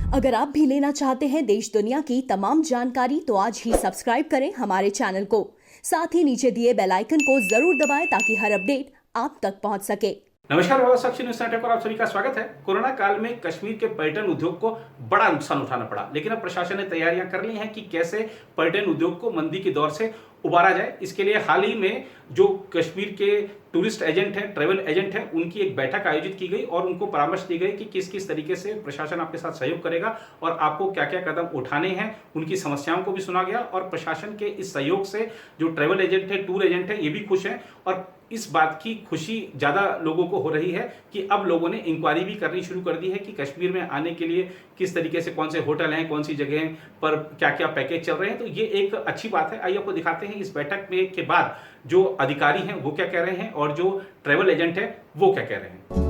अगर आप भी लेना चाहते हैं देश दुनिया की तमाम जानकारी तो आज ही सब्सक्राइब करें हमारे चैनल को। साथ ही नीचे दिए बेल आइकन को जरूर दबाएं ताकि हर अपडेट आप तक पहुंच सके। नमस्कार, बाबा साक्षी न्यूज नेटवर्क पर आप सभी का स्वागत है। कोरोना काल में कश्मीर के पर्यटन उद्योग को बड़ा नुकसान उठाना पड़ा, लेकिन अब प्रशासन ने तैयारियां कर ली हैं कि कैसे पर्यटन उद्योग को मंदी के दौर से उबारा जाए। इसके लिए हाल ही में जो कश्मीर के टूरिस्ट एजेंट हैं, ट्रैवल एजेंट हैं, उनकी एक बैठक आयोजित की गई और उनको परामर्श दी गई कि किस किस तरीके से प्रशासन आपके साथ सहयोग करेगा और आपको क्या क्या कदम उठाने हैं। उनकी समस्याओं को भी सुना गया और प्रशासन के इस सहयोग से जो ट्रैवल एजेंट है, टूर एजेंट है, ये भी खुश हैं और इस बात की खुशी ज्यादा लोगों को हो रही है कि अब लोगों ने इंक्वायरी भी करनी शुरू कर दी है कि कश्मीर में आने के लिए किस तरीके से, कौन से होटल हैं, कौन सी जगह पर क्या क्या पैकेज चल रहे हैं। तो ये एक अच्छी बात है। आइए आपको दिखाते हैं इस बैठक में के बाद जो अधिकारी हैं वो क्या कह रहे हैं और जो ट्रैवल एजेंट है वो क्या कह रहे हैं।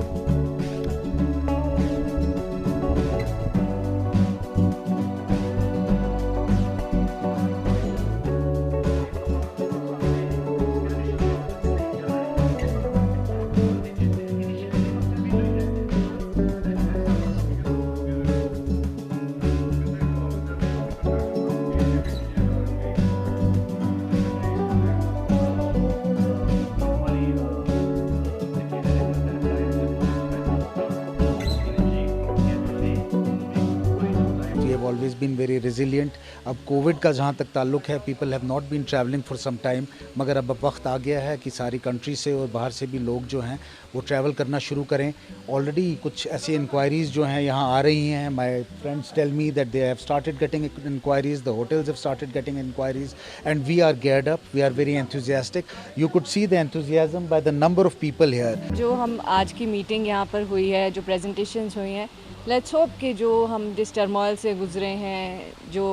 Always been very resilient. अब कोविड का जहाँ तक ताल्लुक है, people have not been travelling for some time, मगर अब वक्त आ गया है कि सारी कंट्री से और बाहर से भी लोग जो हैं वो ट्रैवल करना शुरू करें। ऑलरेडी कुछ ऐसी इंक्वायरीज़ जो हैं यहाँ आ रही हैं। My friends tell me that they have started getting inquiries, the hotels have started getting inquiries and we are geared up, we are very enthusiastic. You could see the enthusiasm by the number of people here. जो हम आज की meeting यहाँ पर हुई है, जो presentations हुई हैं, लेट्स होप कि जो हम जिस टर्मोइल से गुजरे हैं, जो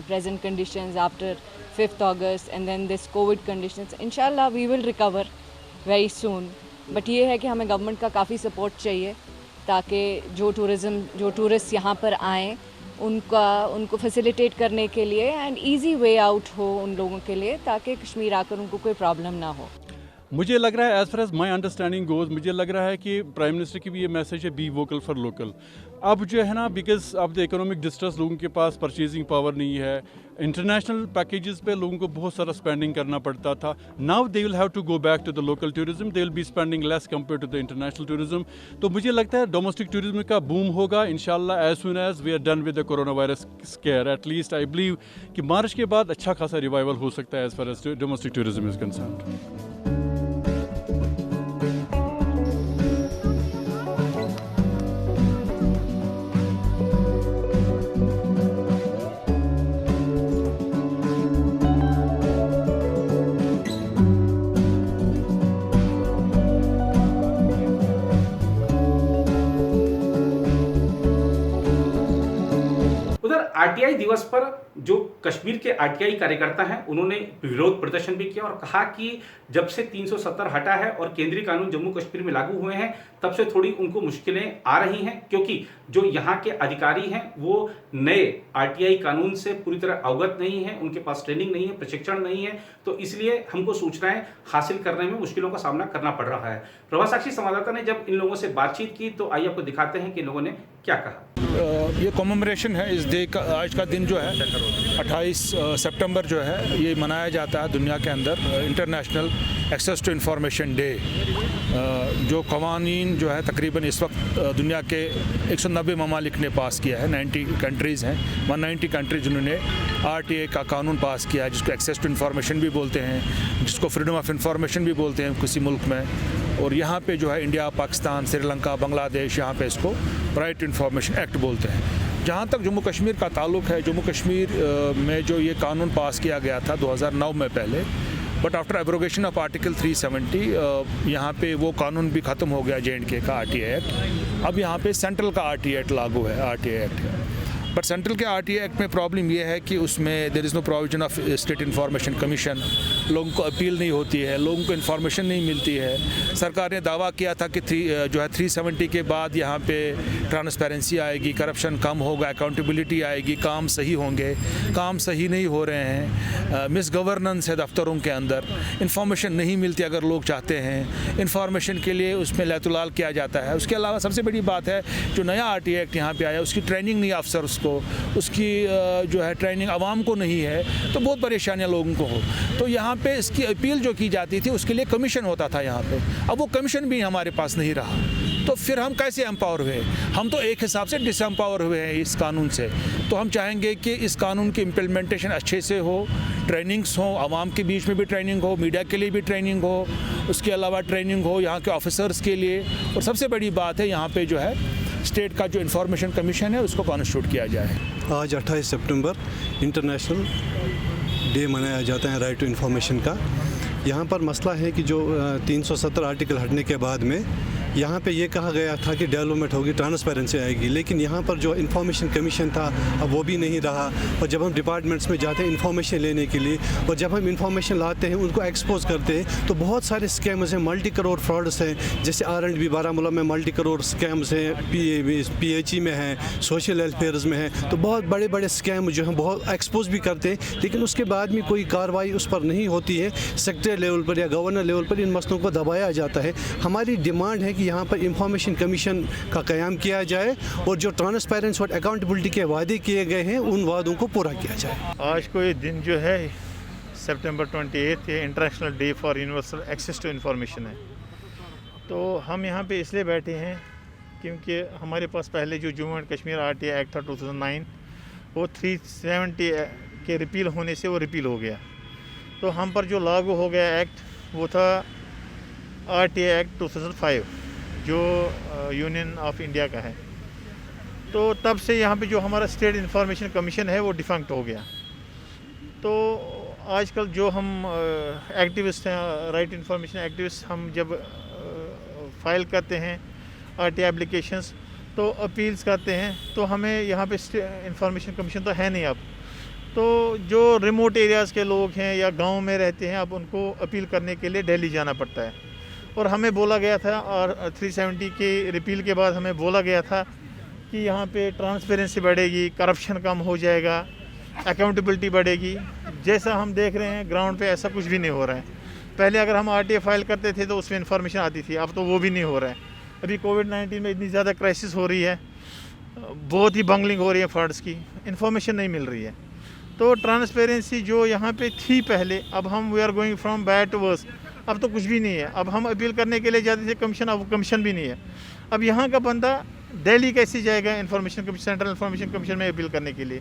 present conditions after 5th August and then this COVID conditions, इंशाल्लाह we will recover very soon. But ये है कि हमें गवर्नमेंट का काफ़ी सपोर्ट चाहिए ताकि जो टूरिस्ट यहाँ पर आएँ उनको फैसिलिटेट करने के लिए एंड इजी वे आउट हो उन लोगों के लिए, ताकि कश्मीर आकर उनको कोई प्रॉब्लम ना हो। मुझे लग रहा है as far as my understanding goes, मुझे लग रहा है कि प्राइम मिनिस्टर की भी ये मैसेज है, बी वोकल फॉर लोकल। अब जो है ना, बिकॉज अब द इकोनॉमिक डिस्ट्रेस, लोगों के पास परचेजिंग पावर नहीं है, इंटरनेशनल पैकेजेस पे लोगों को बहुत सारा स्पेंडिंग करना पड़ता था। Now they will have to go back to the local tourism, they will be spending less compare to the international tourism. तो मुझे लगता है डोमेस्टिक टूरिज्म का बूम होगा इंशाल्लाह as soon as we are done with the corona virus scare. At least I believe कि मार्च के बाद अच्छा खासा रिवाइवल हो सकता है as far as domestic tourism is concerned. RTI दिवस पर जो कश्मीर के आरटीआई कार्यकर्ता हैं उन्होंने विरोध प्रदर्शन भी किया और कहा कि जब से 370 हटा है और केंद्रीय कानून जम्मू कश्मीर में लागू हुए हैं तब से थोड़ी उनको मुश्किलें आ रही हैं, क्योंकि जो यहाँ के अधिकारी हैं वो नए आरटीआई कानून से पूरी तरह अवगत नहीं है, उनके पास ट्रेनिंग नहीं है, प्रशिक्षण नहीं है, तो इसलिए हमको सूचनाएं हासिल करने में मुश्किलों का सामना करना पड़ रहा है। प्रभा साक्षी संवाददाता ने जब इन लोगों से बातचीत की तो आइए आपको दिखाते हैं कि इन लोगों ने क्या कहा। ये कॉमेमोरेशन है, इस डे का आज का दिन जो है 28 सितंबर जो है ये मनाया जाता है दुनिया के अंदर international access to information day. जो कवानीन जो है तकरीबन इस वक्त दुनिया के 190 ममालिक ने पास किया है, 90 कंट्रीज़ हैं, 190 कंट्रीज जिन्होंने आरटीए का कानून पास किया है, जिसको एक्सेस टू इंफॉर्मेशन भी बोलते हैं, जिसको फ्रीडम ऑफ इंफॉर्मेशन भी बोलते हैं किसी मुल्क में। और यहाँ पे जो है इंडिया, पाकिस्तान, श्रीलंका, बांग्लादेश, यहाँ पे इसको राइट टू इंफॉर्मेशन एक्ट बोलते हैं। जहाँ तक जम्मू कश्मीर का ताल्लुक है, जम्मू कश्मीर में जो ये कानून पास किया गया था 2009 में पहले, but after abrogation of article 370 यहाँ पे वो कानून भी ख़त्म हो गया, JNK का आरटीआई एक्ट। अब यहाँ पे सेंट्रल का आरटीआई एक्ट लागू है, आरटीआई एक्ट है। बट सेंट्रल के RTA एक्ट में प्रॉब्लम ये है कि उसमें there is no provision of state information commission, लोगों को अपील नहीं होती है, लोगों को इन्फॉर्मेशन नहीं मिलती है। सरकार ने दावा किया था कि 370 के बाद यहाँ पे ट्रांसपेरेंसी आएगी, करप्शन कम होगा, अकाउंटेबिलिटी आएगी, काम सही होंगे, काम सही नहीं हो रहे हैं, मिस गवर्नेंस है दफ्तरों के अंदर, इन्फॉर्मेशन नहीं मिलती अगर लोग चाहते हैं, इन्फॉर्मेशन के लिए उसमें लैतुलाल किया जाता है। उसके अलावा सबसे बड़ी बात है जो नया RTA एक्ट यहाँ पे आया उसकी ट्रेनिंग नहीं अफसर उसकी जो है ट्रेनिंग आवाम को नहीं है, तो बहुत परेशानियाँ लोगों को हो। तो यहाँ पे इसकी अपील जो की जाती थी उसके लिए कमीशन होता था यहाँ पे, अब वो कमीशन भी हमारे पास नहीं रहा, तो फिर हम कैसे एम्पावर हुए? हम तो एक हिसाब से डिसएम्पावर हुए हैं इस कानून से। तो हम चाहेंगे कि इस कानून की इम्प्लीमेंटेशन अच्छे से हो, ट्रेनिंग्स हो, आवाम के बीच में भी ट्रेनिंग हो, मीडिया के लिए भी ट्रेनिंग हो, उसके अलावा ट्रेनिंग हो यहाँ के ऑफिसर्स के लिए, और सबसे बड़ी बात है यहाँ पे जो है स्टेट का जो इंफॉर्मेशन कमीशन है उसको कॉन्स्टिट्यूट किया जाए। आज 28 सितंबर इंटरनेशनल डे मनाया जाता है राइट टू इन्फॉर्मेशन का। यहाँ पर मसला है कि जो 370 आर्टिकल हटने के बाद में यहाँ पे ये कहा गया था कि डेवलपमेंट होगी, ट्रांसपेरेंसी आएगी, लेकिन यहाँ पर जो इन्फॉर्मेशन कमीशन था अब वो भी नहीं रहा। और जब हम डिपार्टमेंट्स में जाते हैं इन्फॉर्मेशन लेने के लिए, और जब हम इन्फॉर्मेशन लाते हैं उनको एक्सपोज करते हैं, तो बहुत सारे स्कैम्स हैं, मल्टी करोड़ फ्रॉड्स हैं, जैसे R&B बारामूला में मल्टी करोड़ स्कैम्स हैं, PHE में हैं, सोशल वेलफेयर्स में हैं, तो बहुत बड़े बड़े स्कैम जो हैं बहुत एक्सपोज भी करते हैं, लेकिन उसके बाद में कोई कार्रवाई उस पर नहीं होती है। सेक्टर लेवल पर या गवर्नर लेवल पर इन मसलों को दबाया जाता है। हमारी डिमांड है कि यहाँ पर इंफॉर्मेशन कमीशन का क़याम किया जाए और जो ट्रांसपेरेंसी और अकाउंटेबिलिटी के वादे किए गए हैं उन वादों को पूरा किया जाए। आज को ये दिन जो है सितंबर 28 ये international day for universal access to information है। तो हम यहाँ पे इसलिए बैठे हैं क्योंकि हमारे पास पहले जो Jammu and Kashmir RTA act था 2009, वो 370 के रिपील होने से वो रिपील हो गया। तो हम पर जो लागू हो गया एक्ट वो था RTA एक्ट 2005 जो यूनियन ऑफ इंडिया का है। तो तब से यहाँ पे जो हमारा स्टेट इंफॉर्मेशन कमीशन है वो डिफंक्ट हो गया। तो आजकल जो हम एक्टिविस्ट हैं, राइट इंफॉर्मेशन एक्टिविस्ट, हम जब फाइल करते हैं RTA एप्लीकेशंस तो अपील्स करते हैं, तो हमें यहाँ पे इंफॉर्मेशन कमीशन तो है नहीं अब। तो जो रिमोट एरियाज़ के लोग हैं या गांव में रहते हैं, अब उनको अपील करने के लिए दिल्ली जाना पड़ता है। और हमें बोला गया था, और 370 के रिपील के बाद हमें बोला गया था कि यहाँ पे ट्रांसपेरेंसी बढ़ेगी, करप्शन कम हो जाएगा, अकाउंटेबिलिटी बढ़ेगी। जैसा हम देख रहे हैं ग्राउंड पे ऐसा कुछ भी नहीं हो रहा है। पहले अगर हम RTA फाइल करते थे तो उसमें इन्फॉर्मेशन आती थी, अब तो वो भी नहीं हो रहा है। अभी कोविड-19 में इतनी ज़्यादा क्राइसिस हो रही है, बहुत ही बंगलिंग हो रही है फंड्स की, इन्फॉर्मेशन नहीं मिल रही है। तो ट्रांसपेरेंसी जो यहाँ पे थी पहले, अब हम we are going from bad to worse. अब तो कुछ भी नहीं है। अब हम अपील करने के लिए जाते थे कमीशन, अब कमीशन भी नहीं है। अब यहाँ का बंदा दिल्ली कैसे जाएगा information commission, central information commission में अपील करने के लिए?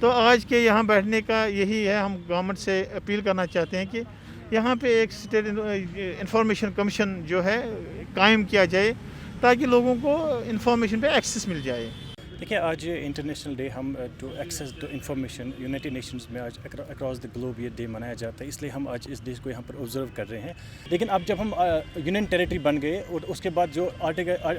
तो आज के यहाँ बैठने का यही है, हम गवर्नमेंट से अपील करना चाहते हैं कि यहाँ पे एक स्टेट इंफॉर्मेशन कमीशन जो है कायम किया जाए ताकि लोगों को इंफॉर्मेशन पे एक्सेस मिल जाए। देखिए, आज इंटरनेशनल डे हम to access to information United Nations में आज अक्रॉस द ग्लोब ये डे मनाया जाता है, इसलिए हम आज इस डे को यहाँ पर ऑब्जर्व कर रहे हैं। लेकिन अब जब हम यूनियन टेरिटरी बन गए और उसके बाद जो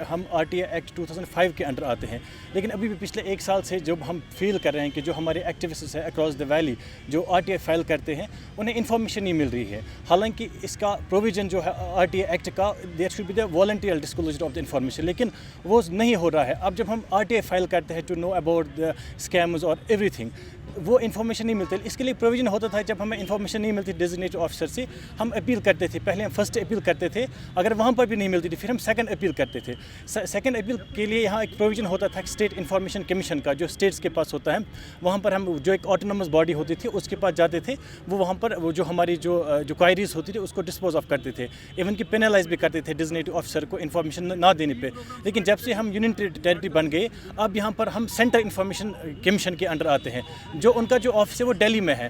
हम RTA एक्ट 2005 के अंडर आते हैं, लेकिन अभी भी पिछले 1 साल से जब हम फील कर रहे हैं कि जो हमारे एक्टिविस्ट्स हैं अक्रॉस द वैली जो RTA फाइल करते हैं उन्हें इन्फॉर्मेशन नहीं मिल रही है। हालांकि इसका प्रोविज़न जो है RTA एक्ट का, there should be the voluntary disclosure of the information, लेकिन वो नहीं हो रहा है। अब जब हम RTA फाइल करते हैं to know about the scams और एवरीथिंग, वो इन्फॉर्मेशन नहीं मिलती। इसके लिए प्रोविज़न होता था, जब हमें इन्फॉर्मेशन नहीं मिलती डेजिग्नेटेड ऑफिसर से, हम अपील करते थे। पहले हम फर्स्ट अपील करते थे, अगर वहाँ पर भी नहीं मिलती थी फिर हम सेकंड अपील करते थे। सेकंड अपील के लिए यहाँ एक प्रोविज़न होता था स्टेट इंफॉर्मेशन कमीशन का, जो स्टेट्स के पास होता है। वहाँ पर हम जो एक ऑटोनमस बॉडी होती थी उसके पास जाते थे, वो वहाँ पर वो जो हमारी जो क्वायरीज होती थी उसको डिस्पोज ऑफ करते थे, इवन कि पेनलाइज भी करते थे डेजिग्नेटेड ऑफिसर को इन्फॉर्मेशन ना देने पर। लेकिन जब से हम यूनियन टेरिटरी बन गए, अब यहाँ पर हम सेंट्रल इंफॉर्मेशन कमीशन के अंडर आते हैं। जो उनका जो ऑफिस है वो दिल्ली में है।